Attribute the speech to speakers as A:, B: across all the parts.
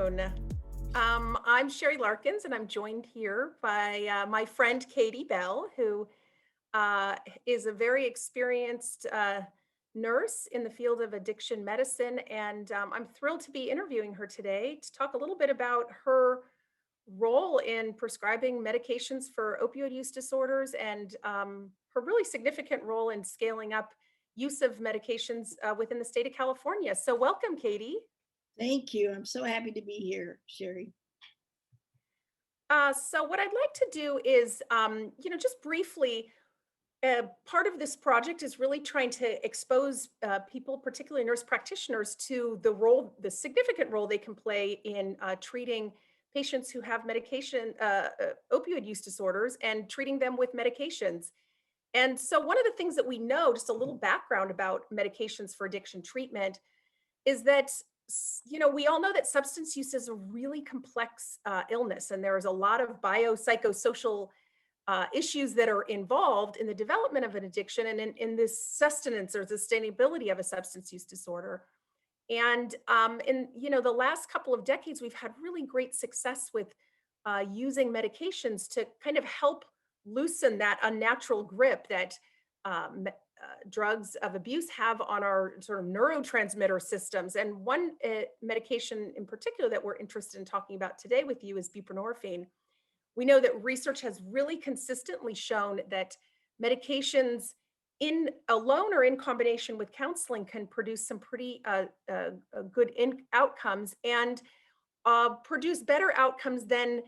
A: afternoon. I'm Sherry Larkins, and I'm joined here by my friend Katie Bell, who is a very experienced nurse in the field of addiction medicine. And I'm thrilled to be interviewing her today to talk a little bit about her role in prescribing medications for opioid use disorders and her really significant role in scaling up use of medications within the state of California. So, welcome, Katie.
B: Thank you. I'm so happy to be here, Sherry.
A: So what I'd like to do is, just briefly, part of this project is really trying to expose people, particularly nurse practitioners, to the significant role they can play in treating patients who have opioid use disorders and treating them with medications. And so one of the things that we know, just a little background about medications for addiction treatment, is that we all know that substance use is a really complex illness, and there's a lot of biopsychosocial issues that are involved in the development of an addiction and in this sustenance or sustainability of a substance use disorder. And in the last couple of decades, we've had really great success with using medications to kind of help loosen that unnatural grip that drugs of abuse have on our sort of neurotransmitter systems. And one medication in particular that we're interested in talking about today with you is buprenorphine. We know that research has really consistently shown that medications in alone or in combination with counseling can produce some pretty good outcomes and produce better outcomes than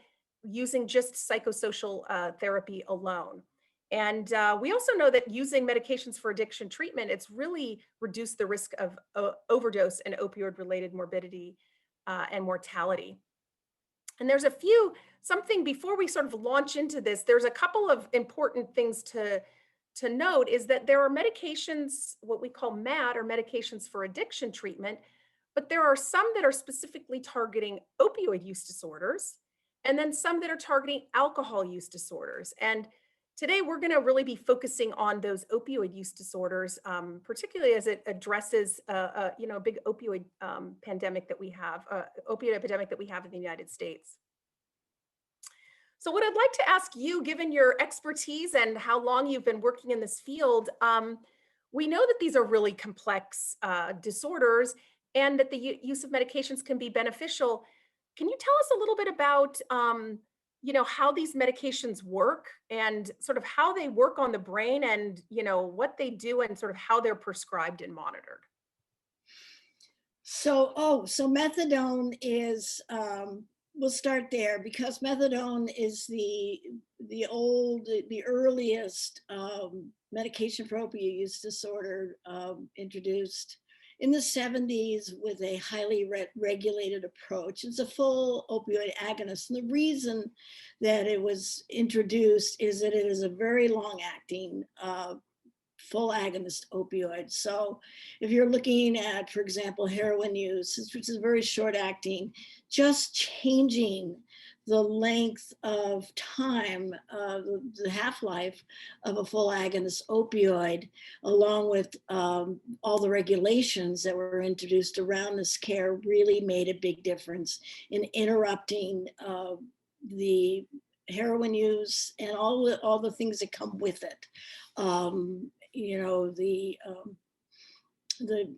A: using just psychosocial therapy alone. And we also know that using medications for addiction treatment, it's really reduced the risk of overdose and opioid related morbidity and mortality. And there's something before we sort of launch into this, there's a couple of important things to note is that there are medications, what we call MAT or medications for addiction treatment, but there are some that are specifically targeting opioid use disorders, and then some that are targeting alcohol use disorders. And today we're going to really be focusing on those opioid use disorders, particularly as it addresses a big opioid pandemic that we have, opioid epidemic that we have in the United States. So what I'd like to ask you, given your expertise and how long you've been working in this field, we know that these are really complex disorders and that the use of medications can be beneficial. Can you tell us a little bit about, how these medications work and sort of how they work on the brain and, what they do and sort of how they're prescribed and monitored?
B: So methadone is, we'll start there because methadone is the earliest medication for opioid use disorder, introduced in the 70s with a highly regulated approach. It's a full opioid agonist. And the reason that it was introduced is that it is a very long acting full agonist opioid. So if you're looking at, for example, heroin use, which is very short acting, just changing the length of time, the half-life of a full agonist opioid, along with all the regulations that were introduced around this care, really made a big difference in interrupting the heroin use and all the things that come with it. The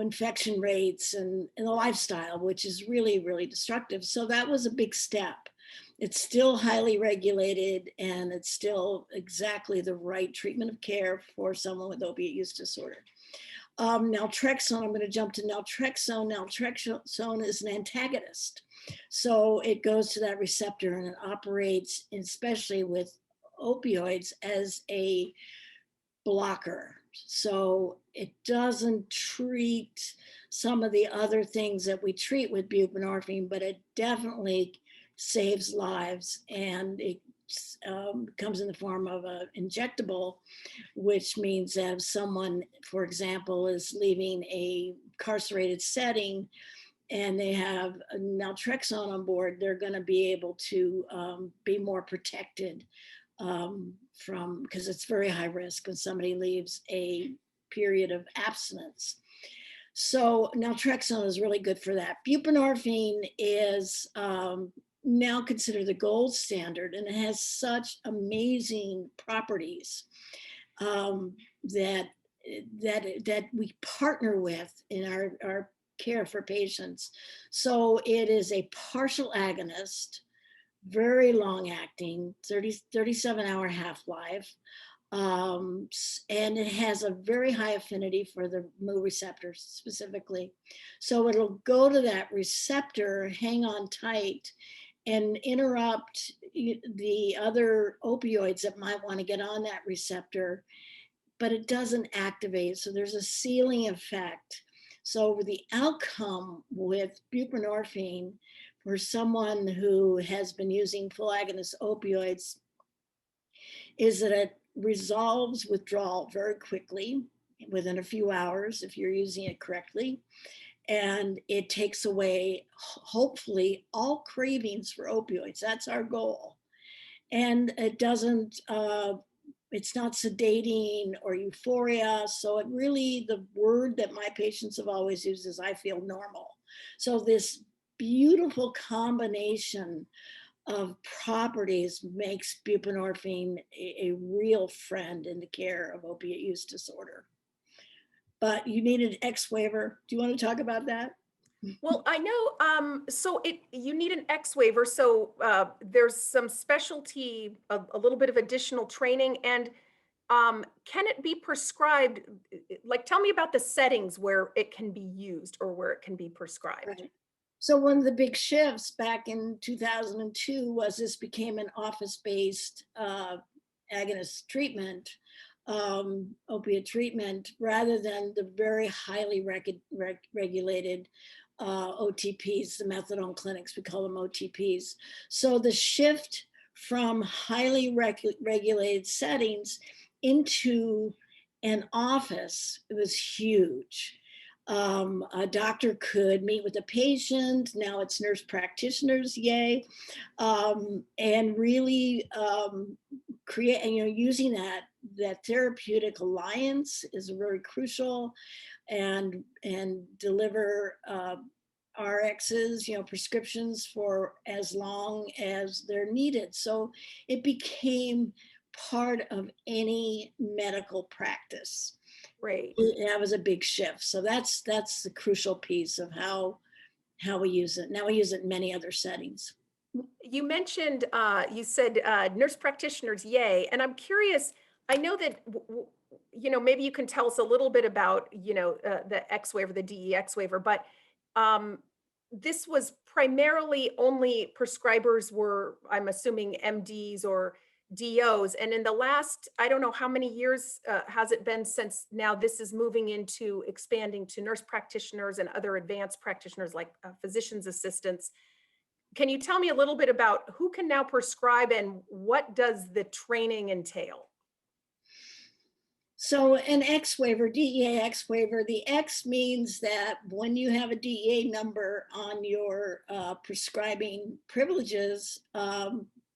B: infection rates and the lifestyle, which is really, really destructive. So that was a big step. It's still highly regulated and it's still exactly the right treatment of care for someone with opiate use disorder. Naltrexone, I'm going to jump to naltrexone. Naltrexone is an antagonist. So it goes to that receptor and it operates, especially with opioids, as a blocker. So it doesn't treat some of the other things that we treat with buprenorphine, but it definitely saves lives. And it comes in the form of an injectable, which means that if someone, for example, is leaving a incarcerated setting and they have naltrexone on board, they're going to be able to be more protected because it's very high risk when somebody leaves a period of abstinence. So naltrexone is really good for that. Buprenorphine is now considered the gold standard, and it has such amazing properties um, that that we partner with in our care for patients. So it is a partial agonist, very long acting, 37-hour half-life. And it has a very high affinity for the mu receptors specifically. So it'll go to that receptor, hang on tight, and interrupt the other opioids that might want to get on that receptor, but it doesn't activate. So there's a sealing effect. So the outcome with buprenorphine for someone who has been using full agonist opioids is that it resolves withdrawal very quickly, within a few hours if you're using it correctly. And it takes away, hopefully, all cravings for opioids. That's our goal. And it doesn't, it's not sedating or euphoria. So it really, the word that my patients have always used is I feel normal. So this beautiful combination of properties makes buprenorphine a real friend in the care of opiate use disorder. But you need an X waiver. Do you want to talk about that?
A: Well, I know, so you need an X waiver. So there's some specialty, a little bit of additional training, and can it be prescribed? Like, tell me about the settings where it can be used or where it can be prescribed.
B: Right. So one of the big shifts back in 2002 was this became an office-based agonist treatment, opiate treatment, rather than the very highly regulated OTPs, the methadone clinics, we call them OTPs. So the shift from highly regulated settings into an office, it was huge. A doctor could meet with a patient. Now it's nurse practitioners, yay, and really create. And using that therapeutic alliance is very crucial, and deliver RXs, prescriptions for as long as they're needed. So it became part of any medical practice.
A: Right.
B: That was a big shift. So that's the crucial piece of how we use it. Now we use it in many other settings.
A: You mentioned, you said nurse practitioners, yay. And I'm curious, I know that, maybe you can tell us a little bit about, the X waiver, the DEX waiver, but this was primarily only prescribers were, I'm assuming, MDs or DOs. And in the last, I don't know how many years has it been since now this is moving into expanding to nurse practitioners and other advanced practitioners like physician's assistants. Can you tell me a little bit about who can now prescribe and what does the training entail?
B: So an X waiver, DEA X waiver, the X means that when you have a DEA number on your prescribing privileges,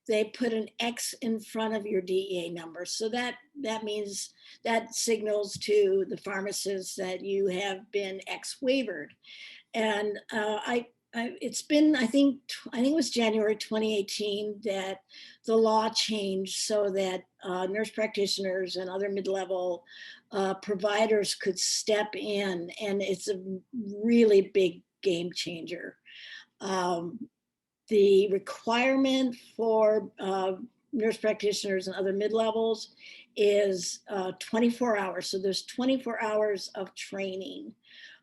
B: they put an X in front of your DEA number. So that means that signals to the pharmacist that you have been X waivered. And it's been, I think it was January 2018 that the law changed so that nurse practitioners and other mid-level providers could step in, and it's a really big game changer. The requirement for nurse practitioners and other mid-levels is 24 hours. So there's 24 hours of training,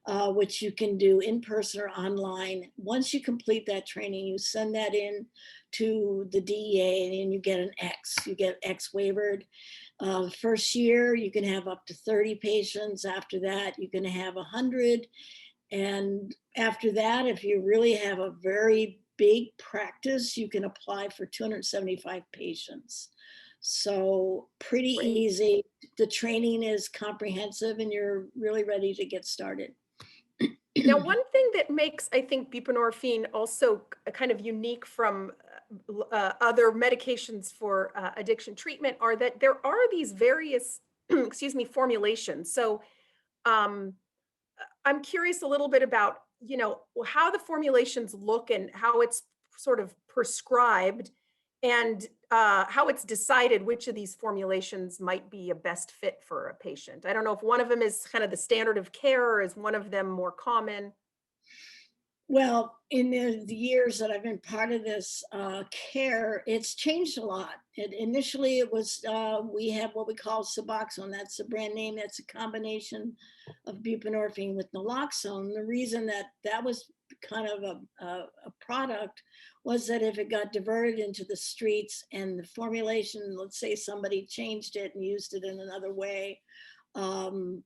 B: which you can do in person or online. Once you complete that training, you send that in to the DEA and you get an X. You get X waivered. First year, you can have up to 30 patients. After that, you can have 100. And after that, if you really have a very big practice, you can apply for 275 patients. So pretty
A: Great.
B: easy. The training is comprehensive and you're really ready to get started.
A: Now, one thing that makes, I think, buprenorphine also kind of unique from other medications for addiction treatment are that there are these various, excuse me, formulations. So, um, I'm curious a little bit about, how the formulations look and how it's sort of prescribed and how it's decided which of these formulations might be a best fit for a patient. I don't know if one of them is kind of the standard of care or is one of them more common.
B: Well, in the years that I've been part of this care, it's changed a lot. Initially, it was we have what we call Suboxone. That's the brand name. That's a combination of buprenorphine with naloxone. The reason that that was kind of a product was that if it got diverted into the streets and the formulation, let's say somebody changed it and used it in another way, um,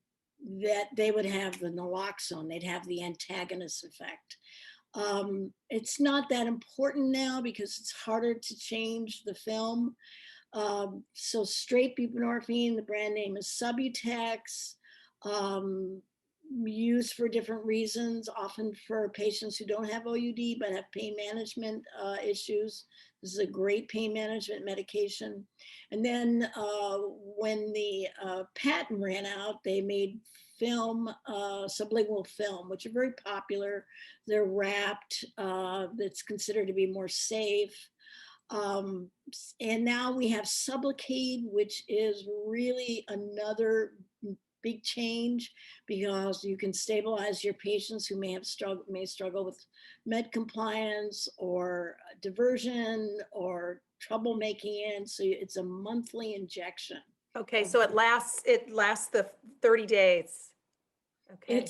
B: that they would have the naloxone. They'd have the antagonist effect. It's not that important now because it's harder to change the film. So straight buprenorphine, the brand name is Subutex, um, used for different reasons, often for patients who don't have OUD but have pain management issues. This is a great pain management medication. And then when the patent ran out, they made film, sublingual film, which are very popular. They're wrapped, that's considered to be more safe. And now we have Sublocade, which is really another big change because you can stabilize your patients who may struggle with med compliance or diversion or trouble making in. So it's a monthly injection.
A: Okay, so it lasts the 30 days. Okay.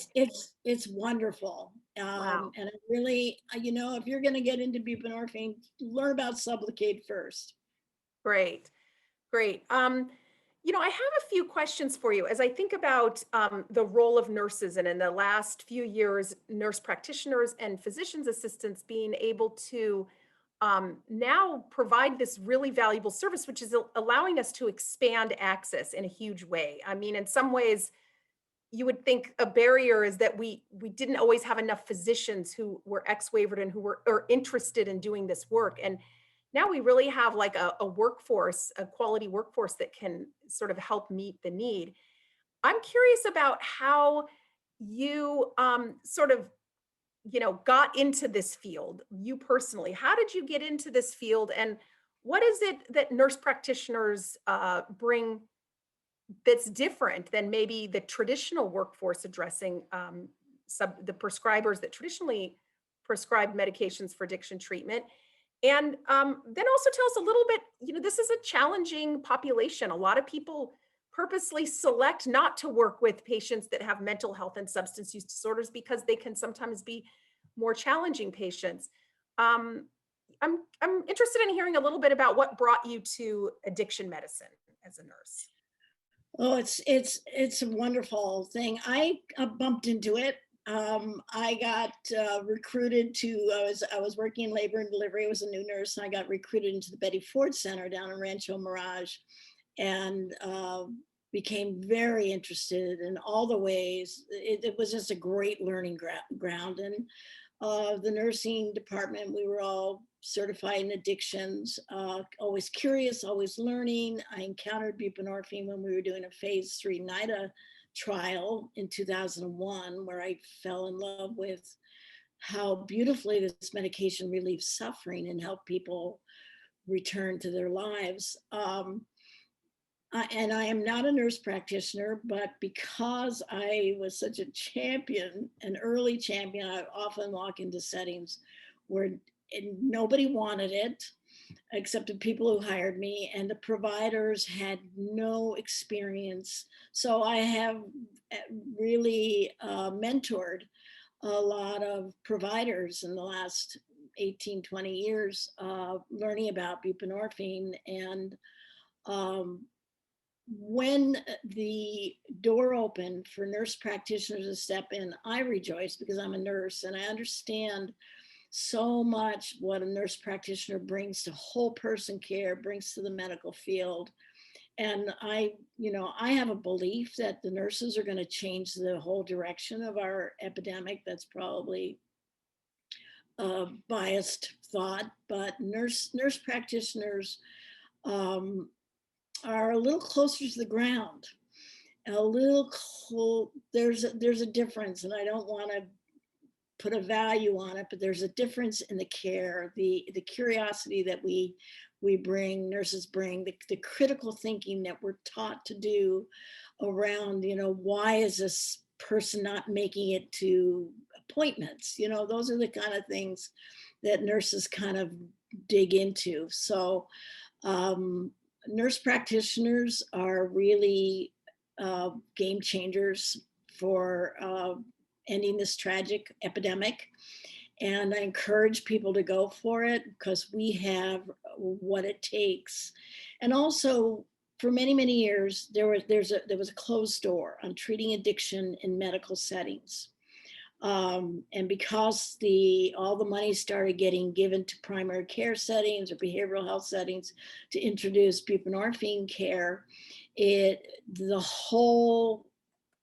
B: It's wonderful.
A: Wow.
B: And it really, if you're going to get into buprenorphine, learn about Sublocade first.
A: Great. Great. I have a few questions for you as I think about the role of nurses and in the last few years, nurse practitioners and physician's assistants being able to now provide this really valuable service, which is allowing us to expand access in a huge way. I mean, in some ways, you would think a barrier is that we didn't always have enough physicians who were ex-waivered and who were or interested in doing this work. And now we really have like a workforce, a quality workforce that can sort of help meet the need. I'm curious about how you sort of, got into this field, you personally. How did you get into this field and what is it that nurse practitioners bring that's different than maybe the traditional workforce addressing the prescribers that traditionally prescribe medications for addiction treatment? And then also tell us a little bit, this is a challenging population. A lot of people purposely select not to work with patients that have mental health and substance use disorders because they can sometimes be more challenging patients. Um, I'm interested in hearing a little bit about what brought you to addiction medicine as a nurse.
B: Oh, it's a wonderful thing. I bumped into it. I got recruited to. I was working in labor and delivery. I was a new nurse, and I got recruited into the Betty Ford Center down in Rancho Mirage, and became very interested in all the ways. It was just a great learning ground, and the nursing department, we were all certified in addictions, always curious, always learning. I encountered buprenorphine when we were doing a phase 3 NIDA trial in 2001, where I fell in love with how beautifully this medication relieves suffering and help people return to their lives. And I am not a nurse practitioner, but because I was such a champion, an early champion, I often walk into settings where nobody wanted it except the people who hired me, and the providers had no experience. So I have really mentored a lot of providers in the last 18, 20 years, learning about buprenorphine. And um, when the door opened for nurse practitioners to step in, I rejoiced because I'm a nurse and I understand so much what a nurse practitioner brings to whole person care, brings to the medical field. And I have a belief that the nurses are going to change the whole direction of our epidemic. That's probably a biased thought, but nurse practitioners um, are a little closer to the ground. a little there's a difference, and I don't want to put a value on it, but there's a difference in the care, the curiosity that we bring, nurses bring, the critical thinking that we're taught to do around, why is this person not making it to appointments? Those are the kind of things that nurses kind of dig into. So nurse practitioners are really game changers for ending this tragic epidemic. And I encourage people to go for it because we have what it takes. And also, for many, many years, there was a closed door on treating addiction in medical settings. And because all the money started getting given to primary care settings or behavioral health settings to introduce buprenorphine care, the whole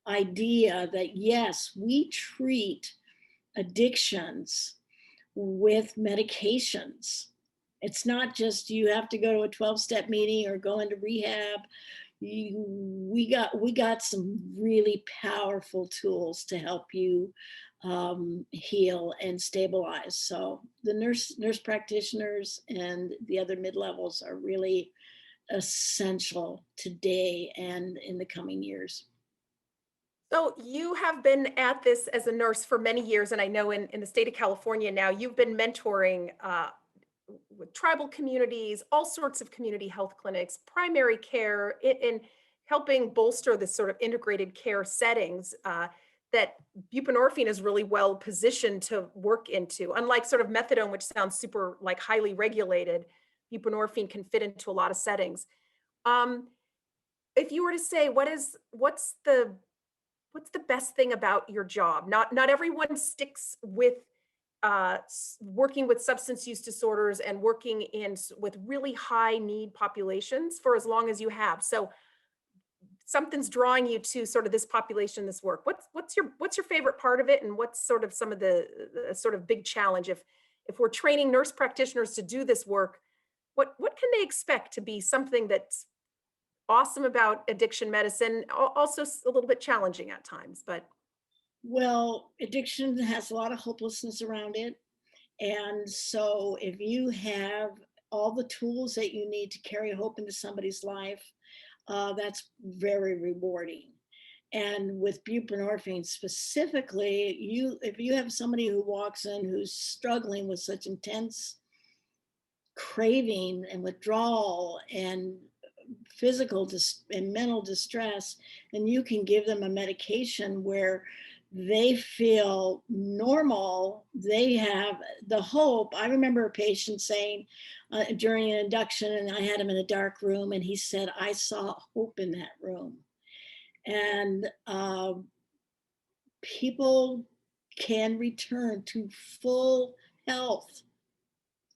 B: idea that yes, we treat addictions with medications. It's not just you have to go to a 12-step meeting or go into rehab. We got some really powerful tools to help you heal and stabilize. So the nurse practitioners and the other mid-levels are really essential today and in the coming years.
A: So you have been at this as a nurse for many years, and I know in the state of California now, you've been mentoring with tribal communities, all sorts of community health clinics, primary care, in helping bolster this sort of integrated care settings that buprenorphine is really well positioned to work into. Unlike sort of methadone, which sounds super like highly regulated, buprenorphine can fit into a lot of settings. Um, if you were to say, what's the best thing about your job? Not everyone sticks with working with substance use disorders and working with really high need populations for as long as you have. So something's drawing you to sort of this population, this work. What's your favorite part of it, and what's sort of some of the sort of big challenge if we're training nurse practitioners to do this work? What can they expect to be something that's awesome about addiction medicine, also a little bit challenging at times, but
B: Well, addiction has a lot of hopelessness around it. And so if you have all the tools that you need to carry hope into somebody's life, that's very rewarding. And with buprenorphine specifically, if you have somebody who walks in who's struggling with such intense craving and withdrawal and and mental distress, and you can give them a medication where they feel normal, they have the hope. I remember a patient saying during an induction, and I had him in a dark room, and he said, I saw hope in that room. And people can return to full health.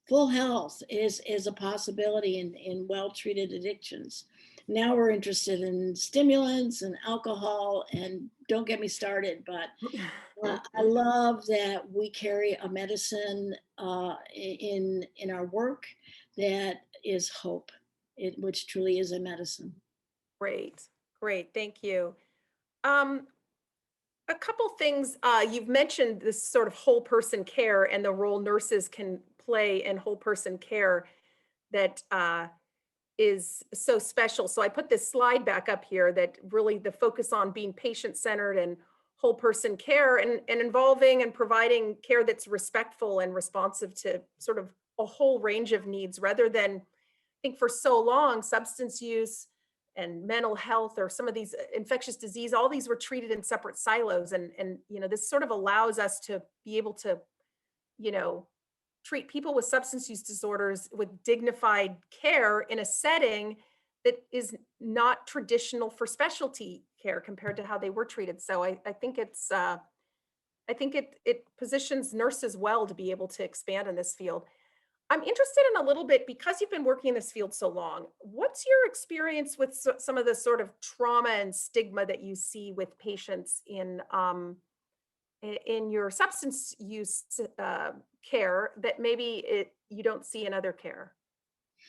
B: Full health is a possibility in well-treated addictions. Now we're interested in stimulants and alcohol, and don't get me started, but I love that we carry a medicine in our work that is hope, which truly is a medicine.
A: great, great, thank you. Um, a couple things, you've mentioned this sort of whole person care and the role nurses can play in whole person care that is so special. So I put this slide back up here that really the focus on being patient centered and whole person care and involving and providing care that's respectful and responsive to sort of a whole range of needs rather than, I think for so long, substance use and mental health or some of these infectious disease, all these were treated in separate silos. And this sort of allows us to be able to, you know, treat people with substance use disorders with dignified care in a setting that is not traditional for specialty care compared to how they were treated. So I think I think it positions nurses well to be able to expand in this field. I'm interested in a little bit because you've been working in this field so long. What's your experience with some of the sort of trauma and stigma that you see with patients in your substance use care that maybe you don't see in other care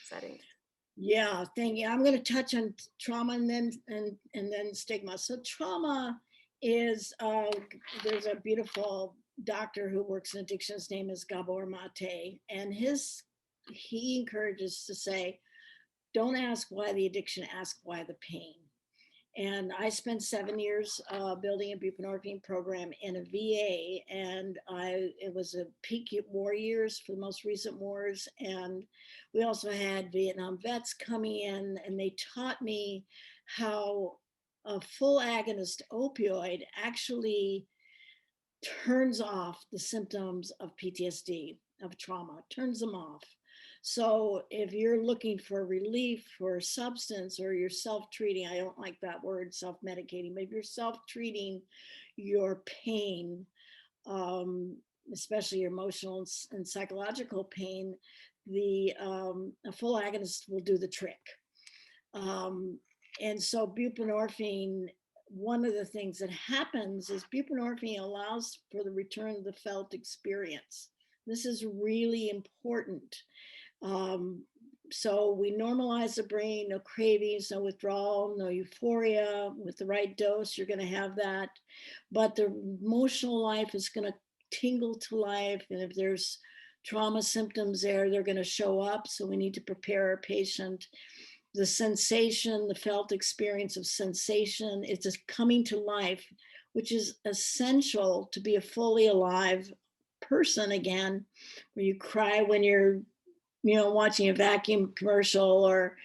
A: settings?
B: Yeah, thank you. I'm going to touch on trauma and then stigma. So trauma is there's a beautiful doctor who works in addiction. His name is Gabor Mate, and he encourages to say, don't ask why the addiction, ask why the pain. And I spent 7 years building a buprenorphine program in a VA, and it was a peak war years for the most recent wars. And we also had Vietnam vets coming in, and they taught me how a full agonist opioid actually turns off the symptoms of PTSD, of trauma, turns them off. So if you're looking for relief for substance, or you're self-treating, I don't like that word, self-medicating, but if you're self-treating your pain, especially your emotional and psychological pain, a full agonist will do the trick. And so buprenorphine, one of the things that happens is buprenorphine allows for the return of the felt experience. This is really important. So we normalize the brain, no cravings, no withdrawal, no euphoria. With the right dose, you're going to have that. But the emotional life is going to tingle to life. And if there's trauma symptoms there, they're going to show up. So we need to prepare our patient. The sensation, the felt experience of sensation, it's just coming to life, which is essential to be a fully alive person again, where you cry when you're watching a vacuum commercial, or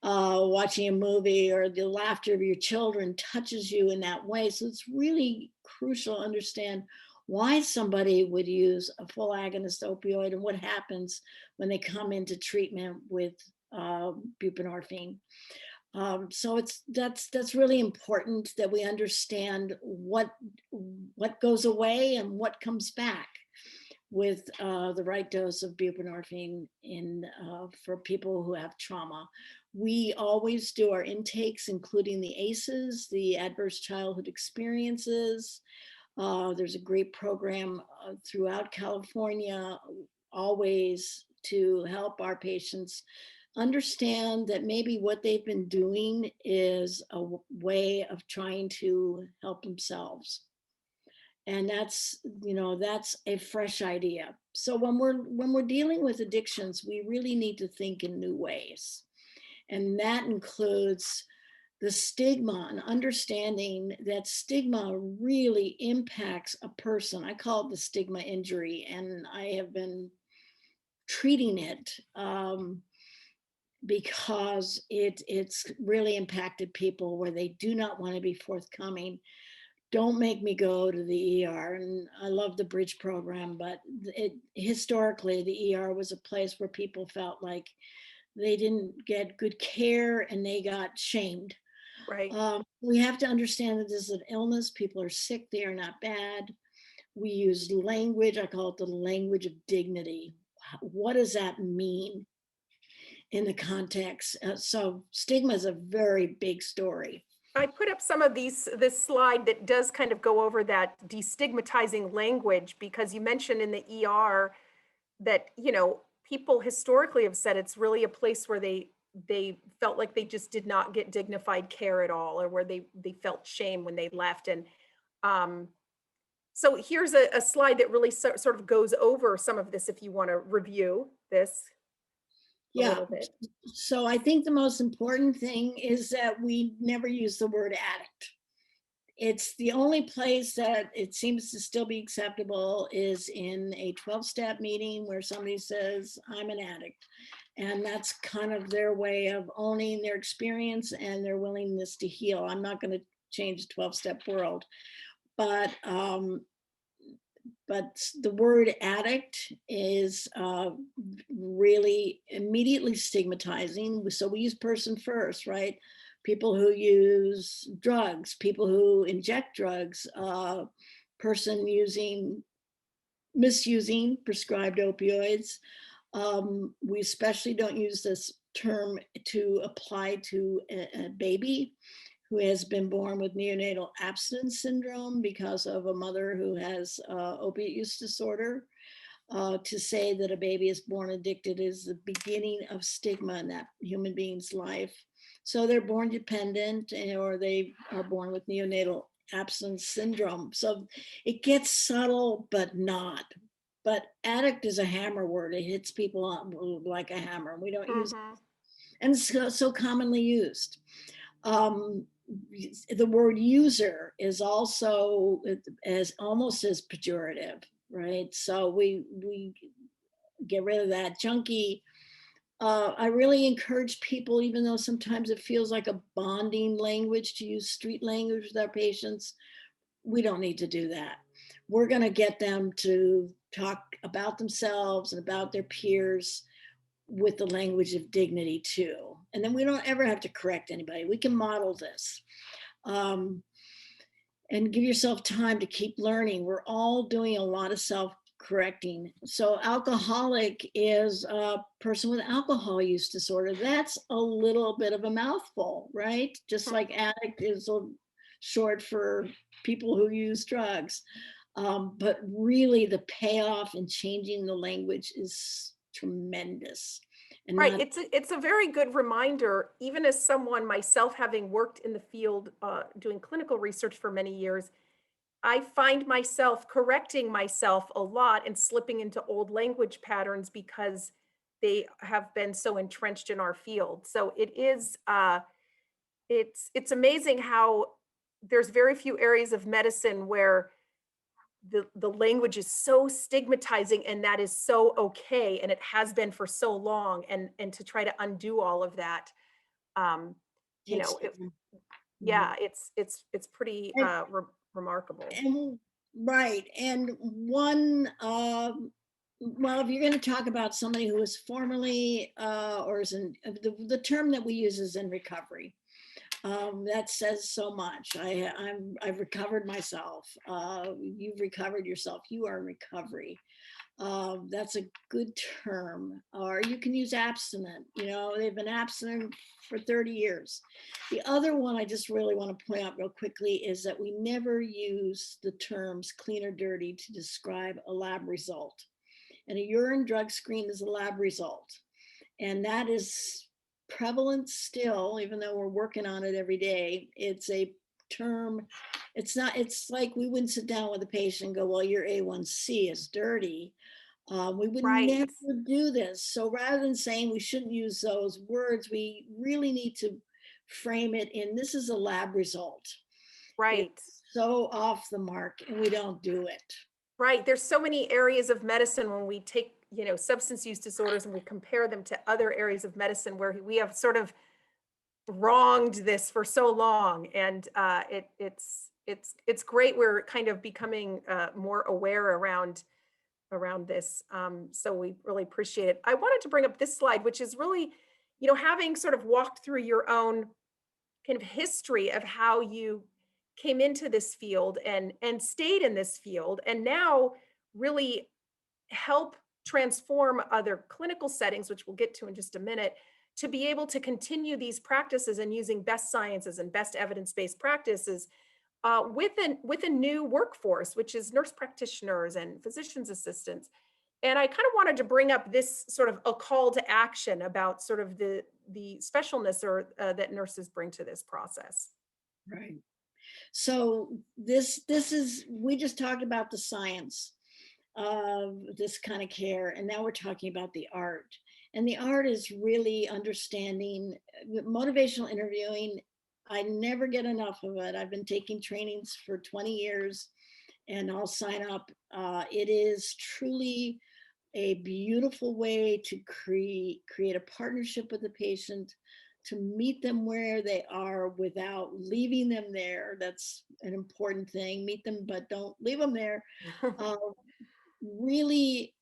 B: watching a movie, or the laughter of your children touches you in that way. So it's really crucial to understand why somebody would use a full agonist opioid and what happens when they come into treatment with buprenorphine. So that's really important, that we understand what goes away and what comes back with the right dose of buprenorphine for people who have trauma. We always do our intakes, including the ACEs, the adverse childhood experiences. There's a great program throughout California, always, to help our patients understand that maybe what they've been doing is a way of trying to help themselves. And that's a fresh idea. So when we're dealing with addictions, we really need to think in new ways. And that includes the stigma, and understanding that stigma really impacts a person. I call it the stigma injury, and I have been treating it because it's really impacted people where they do not want to be forthcoming. Don't make me go to the ER. And I love the Bridge program, but historically, the ER was a place where people felt like they didn't get good care and they got shamed.
A: Right.
B: We have to understand that this is an illness. People are sick. They are not bad. We use language. I call it the language of dignity. What does that mean in the context? So stigma is a very big story.
A: I put up some of this slide that does kind of go over that destigmatizing language, because you mentioned in the ER that, people historically have said it's really a place where they felt like they just did not get dignified care at all, or where they felt shame when they left. And so here's a slide that really sort of goes over some of this, if you want to review this a
B: Yeah.
A: little bit.
B: So I think the most important thing is that we never use the word addict. It's the only place that it seems to still be acceptable is in a 12-step meeting where somebody says, I'm an addict. And that's kind of their way of owning their experience and their willingness to heal. I'm not going to change the 12-step world, but the word addict is really immediately stigmatizing. So we use person first, right? People who use drugs, people who inject drugs, person misusing prescribed opioids. We especially don't use this term to apply to a baby who has been born with neonatal abstinence syndrome because of a mother who has opiate use disorder. To say that a baby is born addicted is the beginning of stigma in that human being's life. So they're born dependent, or they are born with neonatal abstinence syndrome. So it gets subtle, but not. But addict is a hammer word. It hits people like a hammer. We don't use,
A: Hmm.
B: and it's so commonly used. Um, the word user is also as almost as pejorative, right? So we get rid of that. Junkie. I really encourage people, even though sometimes it feels like a bonding language, to use street language with our patients. We don't need to do that. We're going to get them to talk about themselves and about their peers with the language of dignity too. And then we don't ever have to correct anybody. We can model this. Um, and give yourself time to keep learning. We're all doing a lot of self correcting. So, alcoholic is a person with alcohol use disorder. That's a little bit of a mouthful, right? Just like addict is short for people who use drugs. But really, the payoff in changing the language is tremendous. And
A: Right.
B: not
A: It's a very good reminder, even as someone myself having worked in the field doing clinical research for many years, I find myself correcting myself a lot and slipping into old language patterns because they have been so entrenched in our field. So it is it's amazing how there's very few areas of medicine where the language is so stigmatizing, and that is so okay, and it has been for so long, and to try to undo all of that, um you
B: takes
A: know it,
B: time. Mhm.
A: yeah, it's pretty remarkable.
B: And right, and one well, if you're going to talk about somebody who is formerly or is in the term that we use is in recovery, that says so much. I've recovered myself. You've recovered yourself. You are in recovery. That's a good term. Or you can use abstinent. You know, they've been abstinent for 30 years. The other one I just really want to point out real quickly is that we never use the terms clean or dirty to describe a lab result. And a urine drug screen is a lab result. And that is prevalent still, even though we're working on it every day. It's a term. It's not, it's like we wouldn't sit down with a patient and go, well, your A1C is dirty. We would
A: Right,
B: never do this. So rather than saying we shouldn't use those words, we really need to frame it in this is a lab result.
A: right,
B: It's so off the mark and we don't do it.
A: right. There's so many areas of medicine when we take, substance use disorders and we compare them to other areas of medicine where we have sort of wronged this for so long, and it's great we're kind of becoming more aware around this. So we really appreciate it. I wanted to bring up this slide, which is really, having sort of walked through your own kind of history of how you came into this field and stayed in this field, and now really help transform other clinical settings, which we'll get to in just a minute, to be able to continue these practices and using best sciences and best evidence-based practices with a new workforce, which is nurse practitioners and physician's assistants. And I kind of wanted to bring up this sort of a call to action about sort of the specialness or that nurses bring to this process.
B: Right. So this is we just talked about the science of this kind of care, and now we're talking about the art. And the art is really understanding motivational interviewing. I never get enough of it. I've been taking trainings for 20 years, and I'll sign up. It is truly a beautiful way to create a partnership with the patient, to meet them where they are without leaving them there. That's an important thing. Meet them, but don't leave them there. Uh, really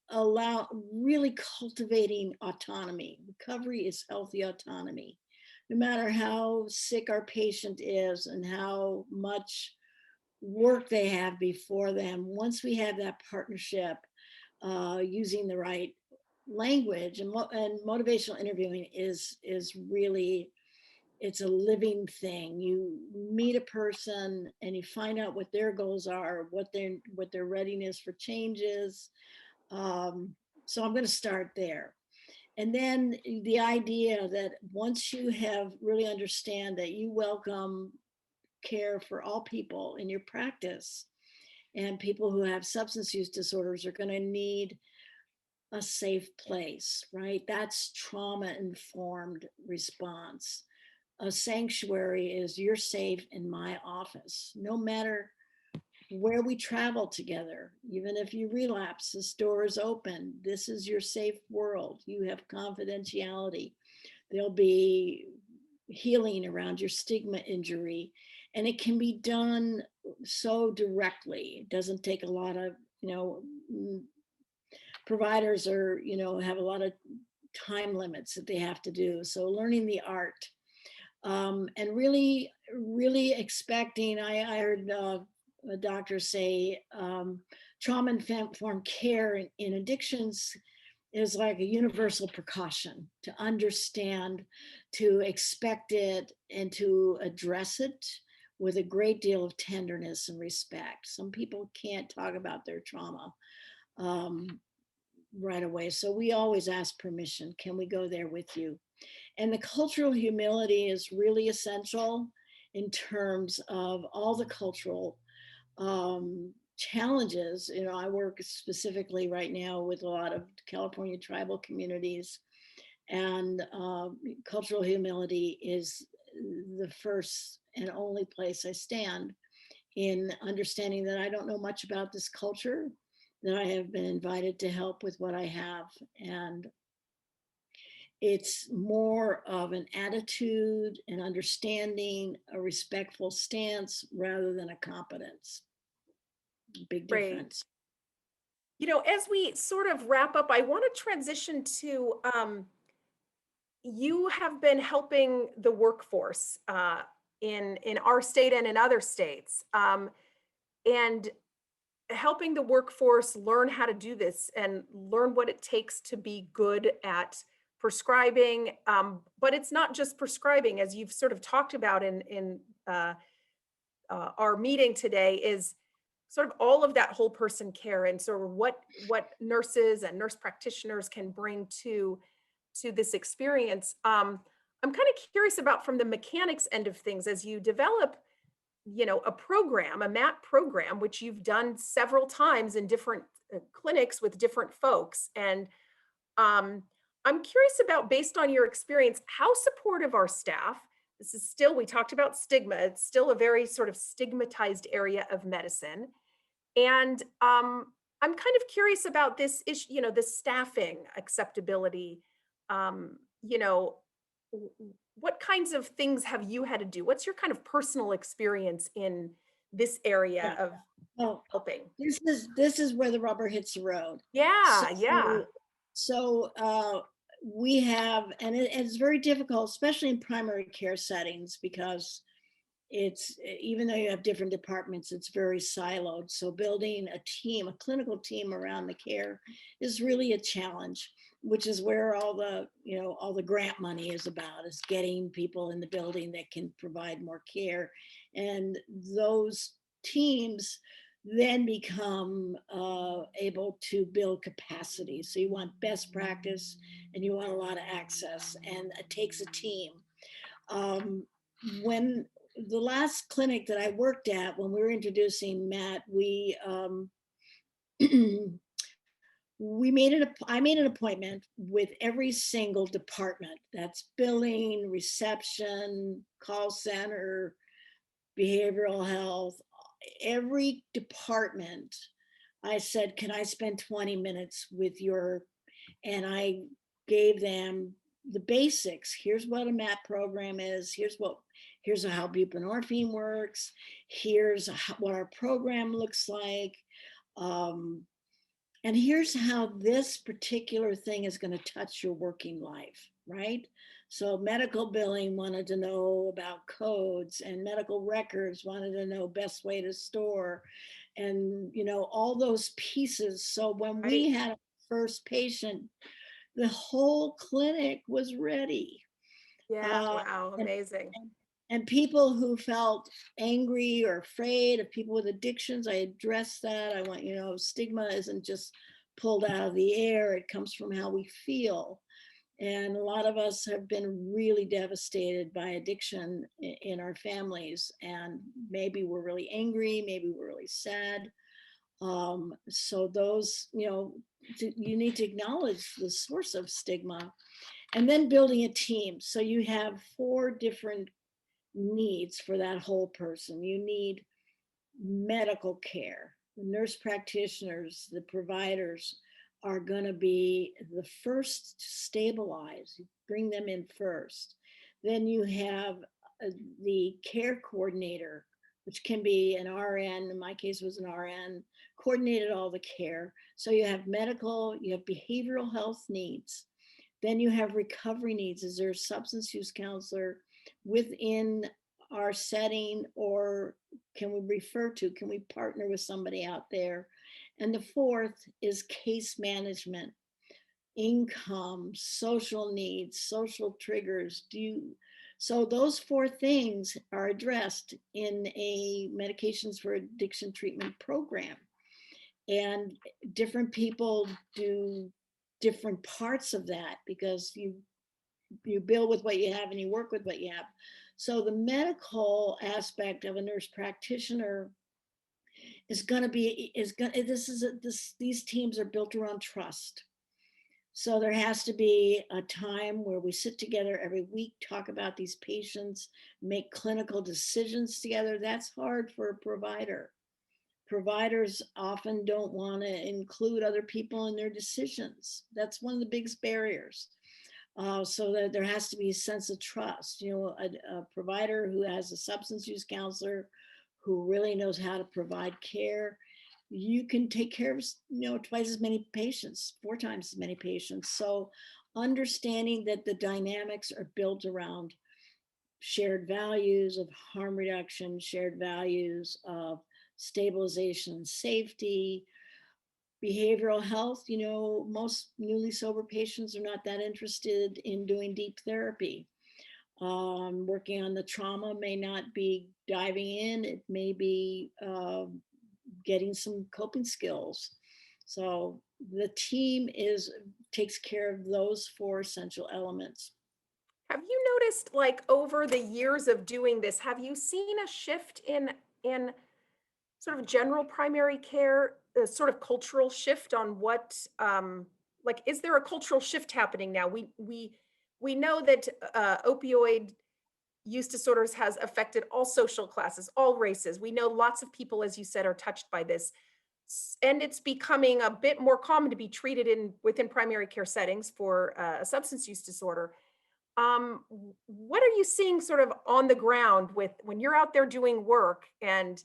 B: cultivating autonomy. Recovery is healthy autonomy. No matter how sick our patient is and how much work they have before them, once we have that partnership, using the right language and motivational interviewing is really, it's a living thing. You meet a person and you find out what their goals are, what their readiness for change is. So I'm going to start there. And then the idea that once you have really understand that you welcome care for all people in your practice, and people who have substance use disorders are going to need a safe place, right? That's trauma informed response. A sanctuary is you're safe in my office, no matter where we travel together. Even if you relapse, this door is open. This is your safe world. You have confidentiality. There'll be healing around your stigma injury. And it can be done so directly. It doesn't take a lot of, providers are, have a lot of time limits that they have to do. So learning the art, and really, really expecting, I heard a doctor say, trauma-informed care in addictions is like a universal precaution to understand, to expect it, and to address it with a great deal of tenderness and respect. Some people can't talk about their trauma right away. So we always ask permission. Can we go there with you? And the cultural humility is really essential in terms of all the cultural challenges. I work specifically right now with a lot of California tribal communities, and cultural humility is the first and only place I stand in understanding that I don't know much about this culture, that I have been invited to help with what I have. And it's more of an attitude, an understanding, a respectful stance rather than a competence. Big
A: Great.
B: difference.
A: As we sort of wrap up, I want to transition to you have been helping the workforce in our state and in other states, and helping the workforce learn how to do this and learn what it takes to be good at prescribing. But it's not just prescribing, as you've sort of talked about in our meeting today, is sort of all of that whole person care, and sort of what nurses and nurse practitioners can bring to this experience. I'm kind of curious about, from the mechanics end of things, as you develop, a program, a MAT program, which you've done several times in different clinics with different folks. And um, I'm curious about, based on your experience, how supportive are staff? This is still, we talked about stigma. It's still a very sort of stigmatized area of medicine. And I'm kind of curious about this issue, the staffing acceptability. Um, you know, what kinds of things have you had to do? What's your kind of personal experience in this area
B: Yeah.
A: of
B: Oh,
A: helping?
B: this is where the rubber hits the road. So
A: Yeah, yeah,
B: we have, and it's very difficult, especially in primary care settings, because it's, even though you have different departments, it's very siloed. So building a team, a clinical team around the care is really a challenge, which is where all the grant money is about, is getting people in the building that can provide more care. And those teams then become able to build capacity. So you want best practice and you want a lot of access, and it takes a team. Um, when the last clinic that I worked at, when we were introducing Matt, I made an appointment with every single department. That's billing, reception, call center, behavioral health, every department. I said, can I spend 20 minutes with and I gave them the basics. Here's what a MAP program is. Here's how buprenorphine works. Here's what our program looks like. Um, and here's how this particular thing is going to touch your working life, right? So medical billing wanted to know about codes, and medical records wanted to know best way to store, and all those pieces. So when we
A: right.
B: had our first patient, the whole clinic was ready.
A: Yeah,
B: Uh,
A: wow,
B: and,
A: amazing.
B: and people who felt angry or afraid of people with addictions, I addressed that. I want, stigma isn't just pulled out of the air. It comes from how we feel. And a lot of us have been really devastated by addiction in our families. And maybe we're really angry, maybe we're really sad. So those, you need to acknowledge the source of stigma, and then building a team. So you have 4 different needs for that whole person. You need medical care. The nurse practitioners, the providers are going to be the first to stabilize, bring them in first. Then you have the care coordinator, which can be an RN. In my case, was an RN, coordinated all the care. So you have medical, you have behavioral health needs. Then you have recovery needs. Is there a substance use counselor within our setting, or can we partner with somebody out there? And the 4th is case management, income, social needs, social triggers. So those 4 things are addressed in a medications for addiction treatment program. And different people do different parts of that, because you build with what you have and you work with what you have. So the medical aspect of a nurse practitioner is going to be these teams are built around trust. So there has to be a time where we sit together every week, talk about these patients, make clinical decisions together. That's hard for a provider. Providers often don't want to include other people in their decisions. That's one of the biggest barriers. So that there has to be a sense of trust. A provider who has a substance use counselor who really knows how to provide care, you can take care of, twice as many patients, 4 times as many patients. So understanding that the dynamics are built around shared values of harm reduction, shared values of stabilization and safety, behavioral health. Most newly sober patients are not that interested in doing deep therapy. Working on the trauma may not be diving in. It may be getting some coping skills. So the team takes care of those 4 essential elements.
A: Have you noticed, like, over the years of doing this, have you seen a shift in sort of general primary care, a sort of cultural shift on what, like, is there a cultural shift happening now? We know that opioid use disorders has affected all social classes, all races. We know lots of people, as you said, are touched by this. And it's becoming a bit more common to be treated within primary care settings for a substance use disorder. What are you seeing sort of on the ground with when you're out there doing work and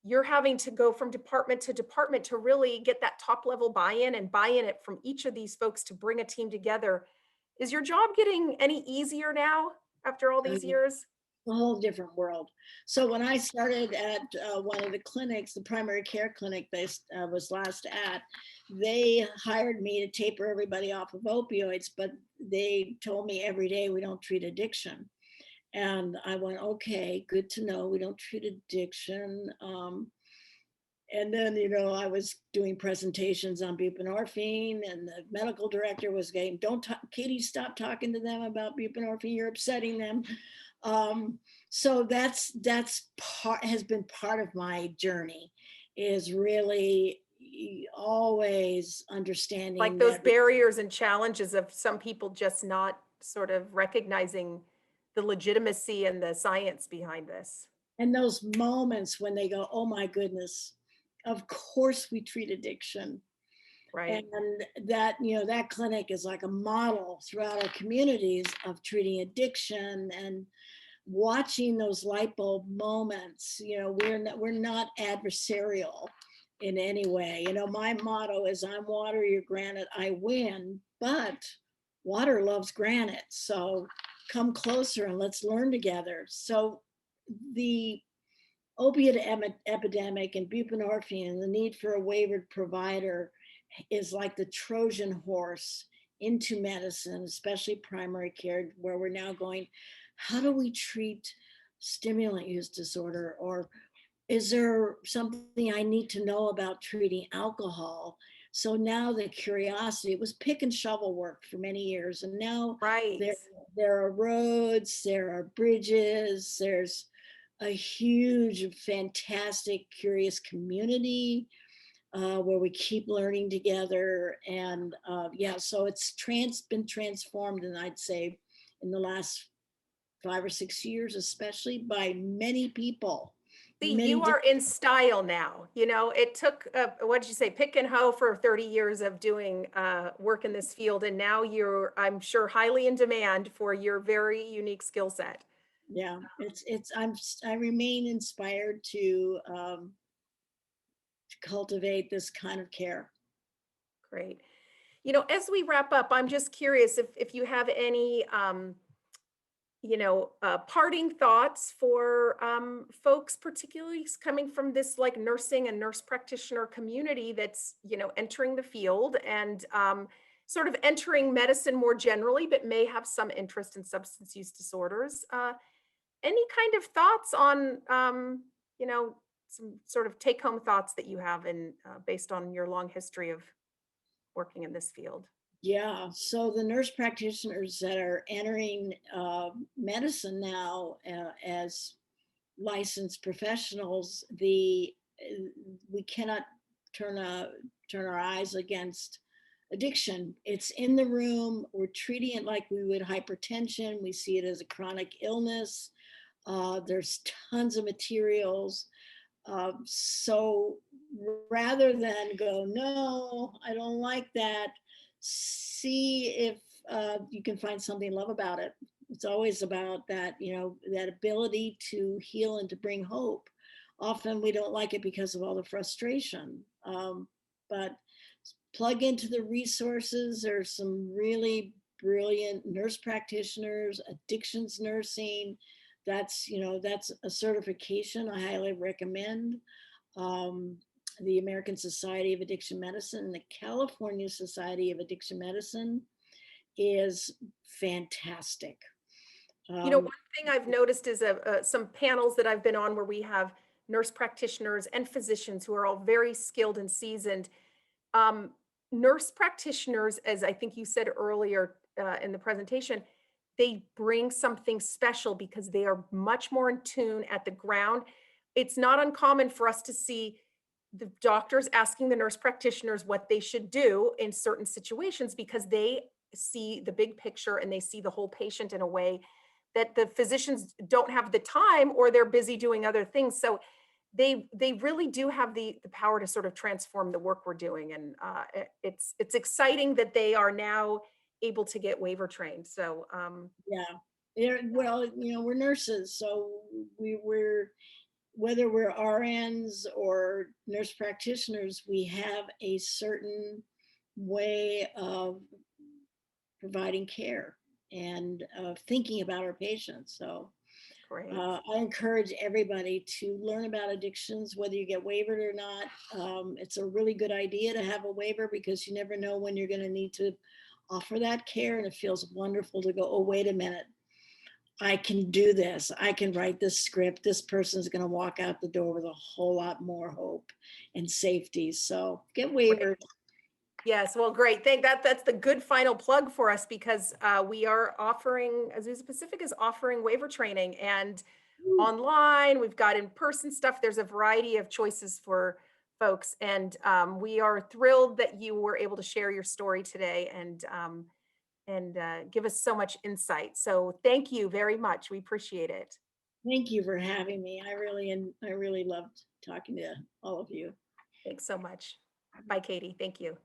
A: you're having to go from department to department to really get that top level buy-in and buy-in it from each of these folks to bring a team together? Is your job getting any easier now after all these years?
B: A whole different world. So when I started at one of the clinics, the primary care clinic that I was last at, they hired me to taper everybody off of opioids, but they told me every day, we don't treat addiction. And I went, okay, good to know. We don't treat addiction. And then, I was doing presentations on buprenorphine, and the medical director was saying, don't talk, Katie, stop talking to them about buprenorphine. You're upsetting them. So that's has been part of my journey, is really always understanding
A: Like those
B: that.
A: barriers and challenges of some people just not sort of recognizing the legitimacy and the science behind this.
B: And those moments when they go, oh my goodness, of course we treat addiction.
A: Right.
B: And that, that clinic is like a model throughout our communities of treating addiction, and watching those light bulb moments. We're not adversarial in any way. My motto is, I'm water, you're granite, I win, but water loves granite. So come closer and let's learn together. So the opiate epidemic and buprenorphine and the need for a waivered provider is like the Trojan horse into medicine, especially primary care, where we're now going, how do we treat stimulant use disorder? Or is there something I need to know about treating alcohol? So now the curiosity, it was pick and shovel work for many years. And now
A: Right.
B: there, there are roads, there are bridges, there's a huge, fantastic, curious community where we keep learning together. And yeah, so it's been transformed, and I'd say in the last 5 or 6 years, especially by many people,
A: See,
B: many
A: you are
B: different.
A: in style now. It took, what did you say, pick and hoe for 30 years of doing work in this field. And now you're, I'm sure, highly in demand for your very unique skill set.
B: Yeah, I remain inspired to cultivate this kind of care.
A: Great. As we wrap up, I'm just curious if you have any, parting thoughts for folks, particularly coming from this like nursing and nurse practitioner community that's, entering the field and sort of entering medicine more generally, but may have some interest in substance use disorders. Any kind of thoughts on, you know, some sort of take home thoughts that you have in based on your long history of working in this field?
B: Yeah, so the nurse practitioners that are entering medicine now as licensed professionals, we cannot turn a turn our eyes against addiction. It's in the room. We're treating it like we would hypertension. We see it as a chronic illness. There's tons of materials. So rather than go, no, I don't like that, see if you can find something to love about it. It's always about that, that ability to heal and to bring hope. Often we don't like it because of all the frustration, but plug into the resources. There's some really brilliant nurse practitioners, addictions nursing. That's a certification I highly recommend. Um, the American Society of Addiction Medicine and the California Society of Addiction Medicine is fantastic.
A: One thing I've noticed is some panels that I've been on where we have nurse practitioners and physicians who are all very skilled and seasoned. Um, Nurse practitioners, as I think you said earlier in the presentation, they bring something special because they are much more in tune at the ground. It's not uncommon for us to see the doctors asking the nurse practitioners what they should do in certain situations because they see the big picture and they see the whole patient in a way that the physicians don't have the time or they're busy doing other things. So they really do have the power to sort of transform the work we're doing, and it's exciting that they are now able to get waiver trained. So
B: Yeah. Well, we're nurses, so we're whether we're RNs or nurse practitioners, we have a certain way of providing care and thinking about our patients. So
A: great.
B: I encourage everybody to learn about addictions, whether you get waivered or not. It's a really good idea to have a waiver because you never know when you're going to need to offer that care. And it feels wonderful to go, oh, wait a minute. I can do this. I can write this script. This person's going to walk out the door with a whole lot more hope and safety. So get
A: Great.
B: waivers.
A: Yes, well, great. That's the good final plug for us because we are offering, Azusa Pacific is offering waiver training and online. We've got in-person stuff. There's a variety of choices for folks, and we are thrilled that you were able to share your story today and give us so much insight. So thank you very much. We appreciate it.
B: Thank you for having me. I really loved talking to all of you.
A: Thanks so much. Bye, Katie. Thank you.